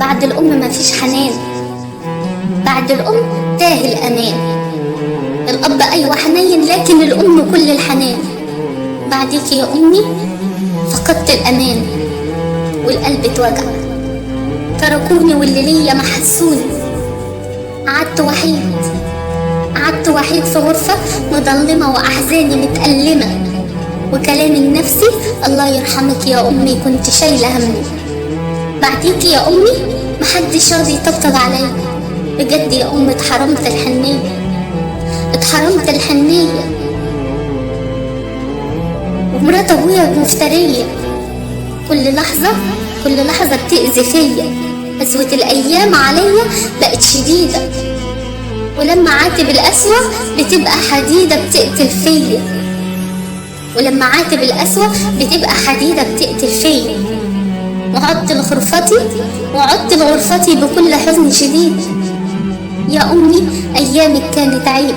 بعد الأم مفيش حنان، بعد الأم تاه الأمان. الأب أيوة حنين لكن الأم كل الحنان. بعديك يا أمي فقدت الأمان والقلب اتوجع، تركوني واللي ليا ما حسوني. قعدت وحيد في غرفة مظلمة وأحزاني متألمة، وكلام النفسي الله يرحمك يا أمي كنت شايلة همي. بعديك يا أمي محدش راضي يطبطب عليا، بجد يا أمي اتحرمت الحنية. ومرات أبويا مفترية، كل لحظة بتأذي فيا. قسوة الأيام عليا بقت شديدة، ولما عاتب القسوة بتبقى حديدة بتقتل فيا. وعدت لغرفتي بكل حزن شديد. يا أمي أيامك كانت عيب،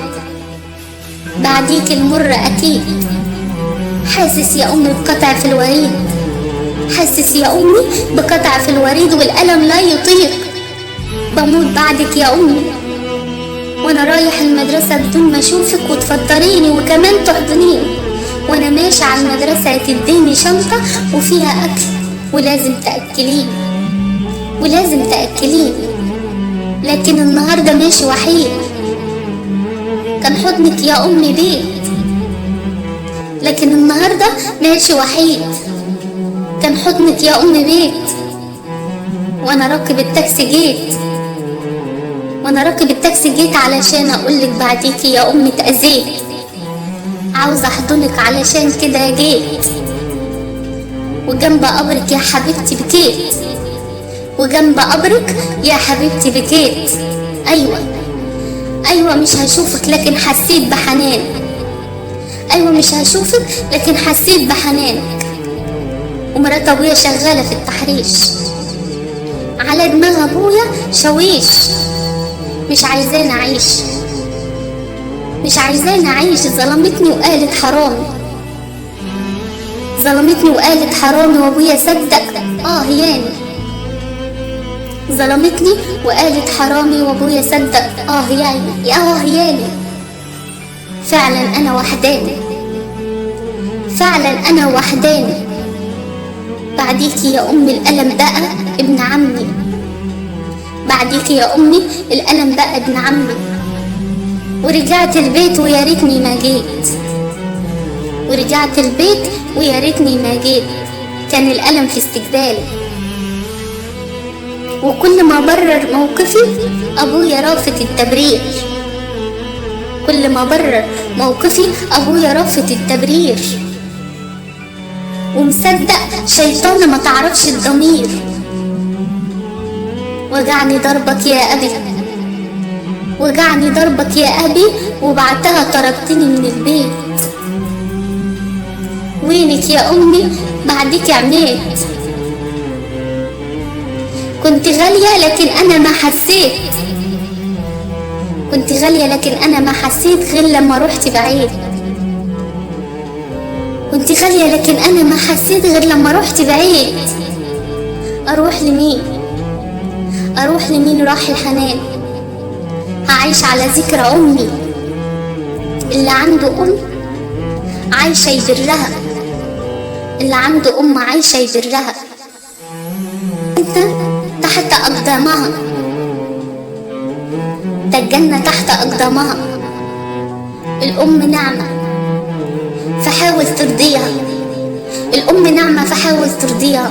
بعديك المر أكيد. حاسس يا أمي بقطع في الوريد، والألم لا يطيق. بموت بعدك يا أمي وأنا رايح المدرسة بدون ما أشوفك وتفطريني وكمان تحضنيني. وأنا ماشي على المدرسة تديني شنطة وفيها أكل ولازم تأكليني. لكن النهاردة ماشي وحيد، كان حضنك يا أمي بيت. لكن النهاردة ماشي وحيد، كان حضنك يا أمي بيت. وأنا راكب التاكسي جيت علشان أقولك بعديكي يا أمي اتأذيت. عاوزة أحضنك علشان كده جيت، وجنب قبرك يا حبيبتي بكيت. أيوة مش هشوفك لكن حسيت بحنانك. ومرات أبويا شغالة في التحريش، على دماغ أبويا شويش. مش عايزاني أعيش. ظلمتني وقالت حرامي وأبويا صدق ياني. ظلمتني وقالت حرامي وأبويا صدق ياني. فعلا أنا وحداني. بعديكي يا أمي الألم بقى ابن عمي. ورجعت البيت ويا ريتني ما جيت. كان الألم في استقبالي، وكل ما برر موقفي أبويا رافض التبرير. ومصدق شيطانة ما تعرفش الضمير. وجعني ضربك يا أبي وبعدها طردتني من البيت. وينك يا أمي بعدك عميت. كنت غالية لكن أنا ما حسيت غير لما رحت بعيد. أروح لمين راح الحنان؟ هعيش على ذكرى أمي. اللي عنده أم عايشة يبرها. انت تحت أقدامها، ده الجنة تحت أقدامها. الأم نعمة فحاول ترضيها.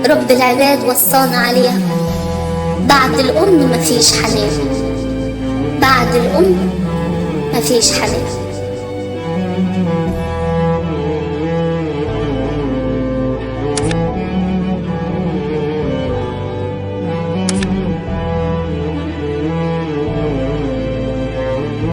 رب العباد وصانا عليها. بعد الأم مفيش حنان.